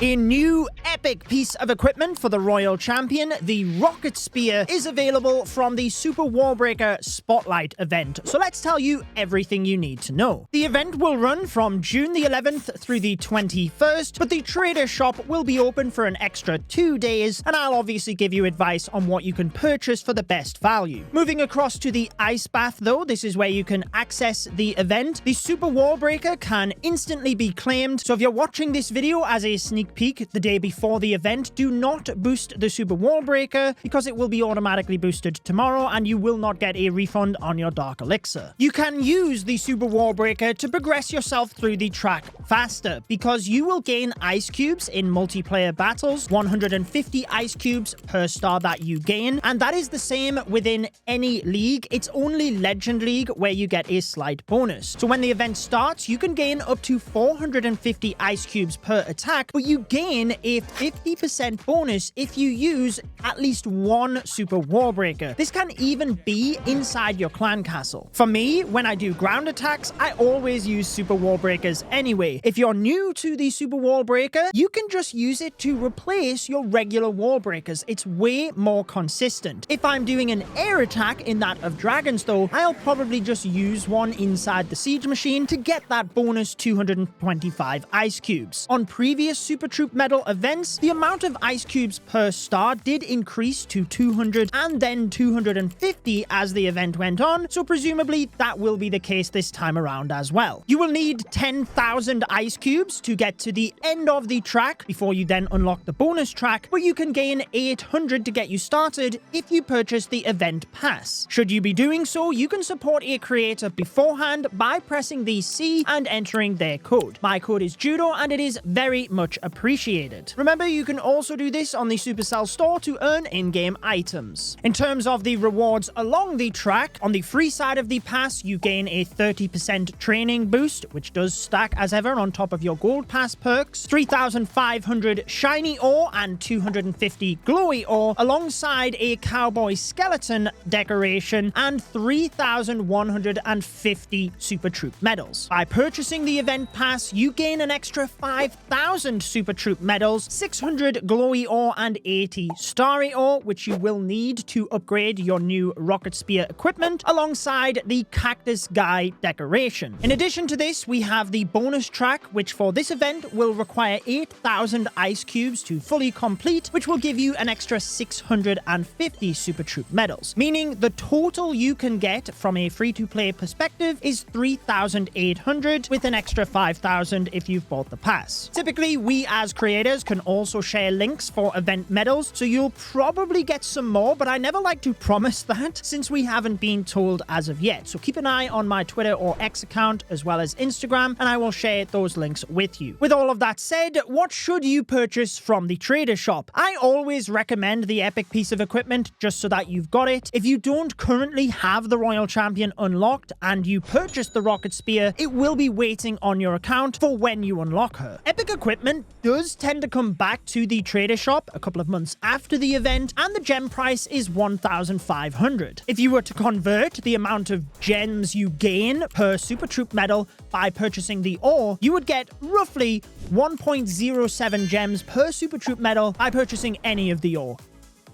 A new epic piece of equipment for the Royal Champion, the Rocket Spear, is available from the Super Wallbreaker Spotlight event, so let's tell you everything you need to know. The event will run from June the 11th through the 21st, but the trader shop will be open for an extra 2 days, and I'll obviously give you advice on what you can purchase for the best value. Moving across to the Ice Bath though, this is where you can access the event. The Super Wallbreaker can instantly be claimed, so if you're watching this video as a sneak peek the day before the event, do not boost the Super Wallbreaker because it will be automatically boosted tomorrow and you will not get a refund on your Dark Elixir. You can use the Super Wallbreaker to progress yourself through the track faster because you will gain ice cubes in multiplayer battles, 150 ice cubes per star that you gain, and that is the same within any league. It's only Legend League where you get a slight bonus. So when the event starts, you can gain up to 450 ice cubes per attack, but you gain a 50% bonus if you use at least one Super Wallbreaker. This can even be inside your clan castle. For me, when I do ground attacks, I always use Super Wallbreakers anyway. If you're new to the Super Wallbreaker, you can just use it to replace your regular Wallbreakers. It's way more consistent. If I'm doing an air attack in that of dragons though, I'll probably just use one inside the siege machine to get that bonus 225 ice cubes. On previous Super Troop Medal events, the amount of ice cubes per star did increase to 200 and then 250 as the event went on, so presumably that will be the case this time around as well. You will need 10,000 ice cubes to get to the end of the track before you then unlock the bonus track, but you can gain 800 to get you started if you purchase the event pass. Should you be doing so, you can support a creator beforehand by pressing the C and entering their code. My code is Judo and it is very much appreciated. Remember, you can also do this on the Supercell store to earn in-game items. In terms of the rewards along the track, on the free side of the pass, you gain a 30% training boost, which does stack as ever on top of your gold pass perks, 3,500 shiny ore and 250 glowy ore, alongside a cowboy skeleton decoration and 3,150 Super Troop medals. By purchasing the event pass, you gain an extra 5,000 Super Troop medals, 600 glowy ore and 80 starry ore, which you will need to upgrade your new rocket spear equipment, alongside the cactus guy decoration. In addition to this, we have the bonus track, which for this event will require 8,000 ice cubes to fully complete, which will give you an extra 650 Super Troop medals, meaning the total you can get from a free-to-play perspective is 3,800 with an extra 5,000 if you've bought the pass. Typically, we as creators can also share links for event medals, so you'll probably get some more, but I never like to promise that since we haven't been told as of yet. So keep an eye on my Twitter or X account as well as Instagram, and I will share those links with you. With all of that said, what should you purchase from the trader shop? I always recommend the epic piece of equipment just so that you've got it. If you don't currently have the Royal Champion unlocked and you purchase the Rocket Spear, it will be waiting on your account for when you unlock her. Epic equipment does tend to come back to the trader shop a couple of months after the event, and the gem price is 1,500. If you were to convert the amount of gems you gain per Super Troop medal by purchasing the ore, you would get roughly 1.07 gems per Super Troop medal by purchasing any of the ore.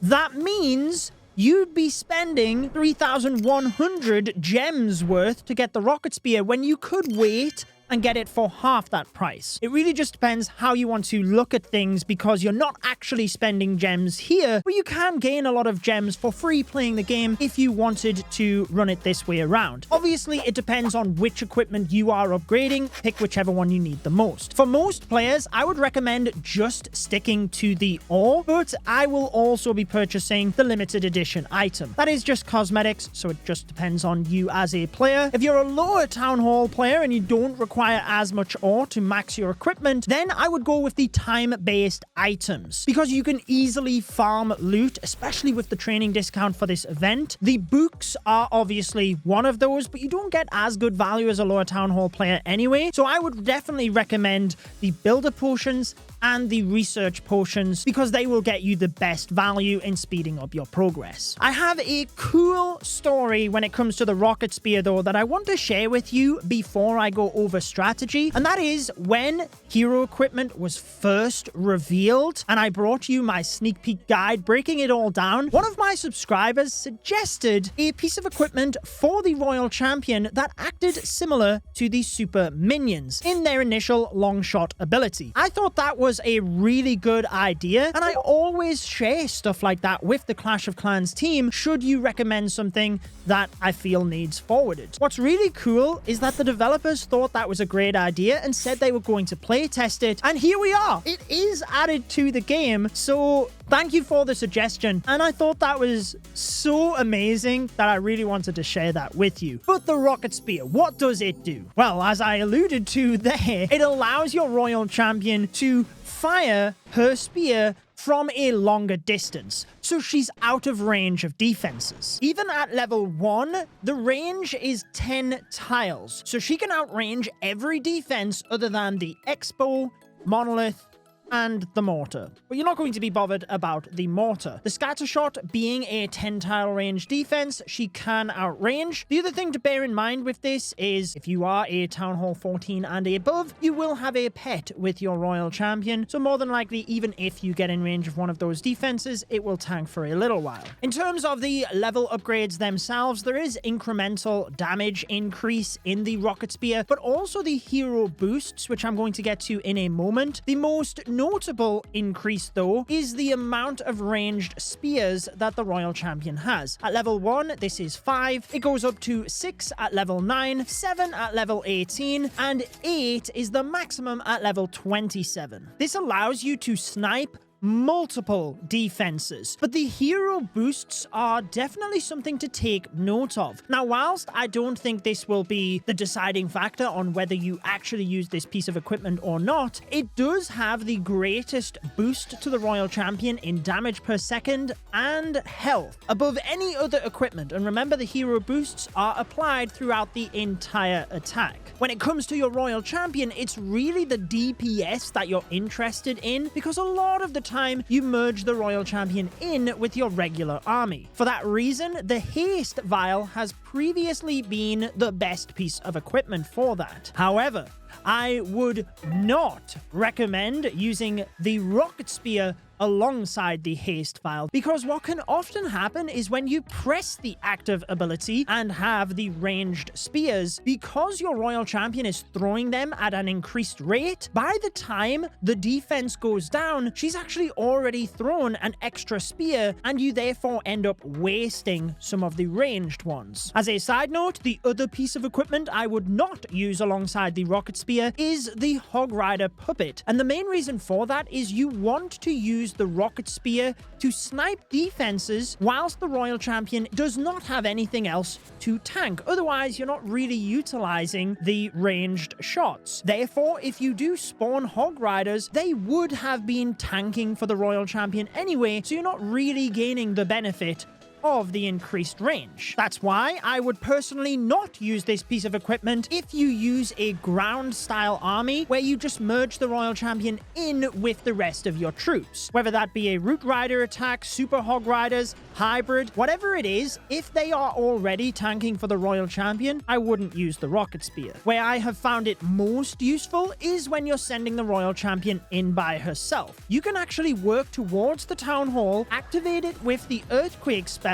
That means you'd be spending 3,100 gems worth to get the Rocket Spear when you could wait and get it for half that price. It really just depends how you want to look at things because you're not actually spending gems here, but you can gain a lot of gems for free playing the game if you wanted to run it this way around. Obviously, it depends on which equipment you are upgrading. Pick whichever one you need the most. For most players, I would recommend just sticking to the ore, but I will also be purchasing the limited edition item. That is just cosmetics, so it just depends on you as a player. If you're a lower Town Hall player and you don't require as much ore to max your equipment, then I would go with the time-based items because you can easily farm loot, especially with the training discount for this event. The books are obviously one of those, but you don't get as good value as a lower Town Hall player anyway, so I would definitely recommend the builder potions and the research potions because they will get you the best value in speeding up your progress. I have a cool story when it comes to the rocket spear though that I want to share with you before I go over strategy, and that is when hero equipment was first revealed and I brought you my sneak peek guide breaking it all down. One of my subscribers suggested a piece of equipment for the Royal Champion that acted similar to the Super Minions in their initial long shot ability. I thought that was a really good idea, and I always share stuff like that with the Clash of Clans team should you recommend something that I feel needs forwarded. What's really cool is that the developers thought that was a great idea and said they were going to play test it, and here we are. It is added to the game, so thank you for the suggestion, and I thought that was so amazing that I really wanted to share that with you. But the rocket spear, what does it do? Well, as I alluded to there, it allows your Royal Champion to fire her spear from a longer distance, so she's out of range of defenses. Even at level 1, the range is 10 tiles, so she can outrange every defense other than the Expo, Monolith, and the mortar. But you're not going to be bothered about the mortar. The scatter shot being a 10 tile range defense, she can outrange. The other thing to bear in mind with this is if you are a Town Hall 14 and above, you will have a pet with your Royal Champion. So more than likely, even if you get in range of one of those defenses, it will tank for a little while. In terms of the level upgrades themselves, there is incremental damage increase in the rocket spear, but also the hero boosts, which I'm going to get to in a moment. The most notable increase, though, is the amount of ranged spears that the Royal Champion has. At level 1, this is 5. It goes up to 6 at level 9, 7 at level 18, and 8 is the maximum at level 27. This allows you to snipe multiple defenses, but the hero boosts are definitely something to take note of. Now, whilst I don't think this will be the deciding factor on whether you actually use this piece of equipment or not, it does have the greatest boost to the Royal Champion in damage per second and health above any other equipment. And remember, the hero boosts are applied throughout the entire attack. When it comes to your Royal Champion, it's really the DPS that you're interested in, because a lot of the time you merge the Royal Champion in with your regular army. For that reason, the Haste Vial has previously been the best piece of equipment for that. However, I would not recommend using the Rocket Spear alongside the Haste Vial, because what can often happen is when you press the active ability and have the ranged spears, because your Royal Champion is throwing them at an increased rate, by the time the defense goes down, she's actually already thrown an extra spear, and you therefore end up wasting some of the ranged ones. As a side note, the other piece of equipment I would not use alongside the Rocket Spear is the Hog Rider Puppet, and the main reason for that is you want to use the Rocket Spear to snipe defenses whilst the Royal Champion does not have anything else to tank. Otherwise, you're not really utilizing the ranged shots. Therefore, if you do spawn Hog Riders, they would have been tanking for the Royal Champion anyway, so you're not really gaining the benefit of the increased range. That's why I would personally not use this piece of equipment if you use a ground style army where you just merge the Royal Champion in with the rest of your troops. Whether that be a Root Rider attack, Super Hog Riders, Hybrid, whatever it is, if they are already tanking for the Royal Champion, I wouldn't use the Rocket Spear. Where I have found it most useful is when you're sending the Royal Champion in by herself. You can actually work towards the Town Hall, activate it with the Earthquake spell,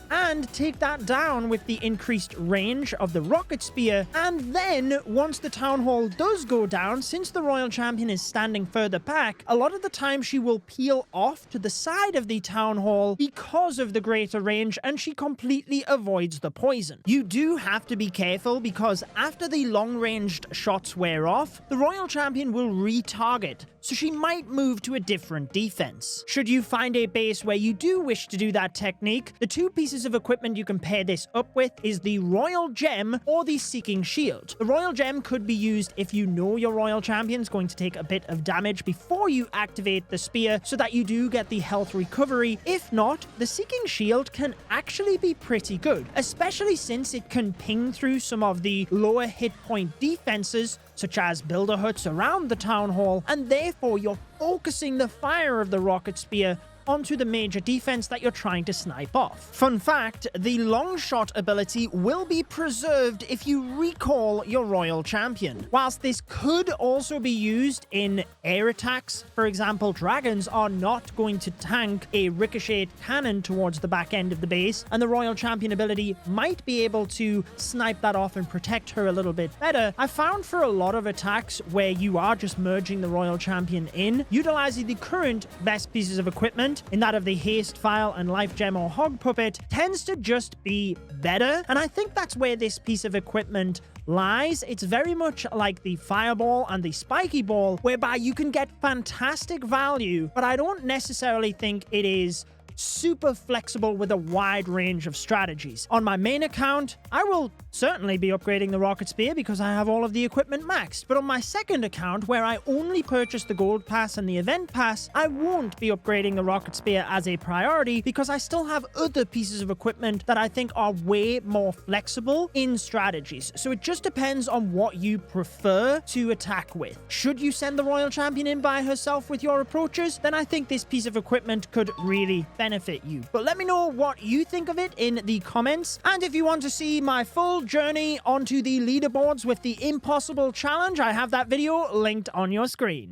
and take that down with the increased range of the Rocket Spear, and then once the Town Hall does go down, since the Royal Champion is standing further back, a lot of the time she will peel off to the side of the Town Hall because of the greater range, and she completely avoids the poison. You do have to be careful, because after the long-ranged shots wear off, the Royal Champion will retarget, so she might move to a different defense. Should you find a base where you do wish to do that technique, the two pieces of equipment you can pair this up with is the Royal Gem or the Seeking Shield. The Royal Gem could be used if you know your Royal Champion is going to take a bit of damage before you activate the spear, so that you do get the health recovery. If not, the Seeking Shield can actually be pretty good, especially since it can ping through some of the lower hit point defenses such as builder huts around the town hall, and therefore you're focusing the fire of the rocket spear onto the major defense that you're trying to snipe off. Fun fact, the long shot ability will be preserved if you recall your royal champion. Whilst this could also be used in air attacks, for example, dragons are not going to tank a ricochet cannon towards the back end of the base, and the royal champion ability might be able to snipe that off and protect her a little bit better. I found for a lot of attacks where you are just merging the royal champion in, utilizing the current best pieces of equipment in that of the haste file and life gem or hog puppet tends to just be better, and I think that's where this piece of equipment lies. It's very much like the fireball and the spiky ball, whereby you can get fantastic value, but I don't necessarily think it is super flexible with a wide range of strategies. On my main account, I will certainly be upgrading the rocket spear because I have all of the equipment maxed, but on my second account, where I only purchase the gold pass and the event pass, I won't be upgrading the rocket spear as a priority because I still have other pieces of equipment that I think are way more flexible in strategies. So it just depends on what you prefer to attack with. Should you send the royal champion in by herself with your approaches, then I think this piece of equipment could really benefit you. But let me know what you think of it in the comments. And if you want to see my full journey onto the leaderboards with the impossible challenge, I have that video linked on your screen.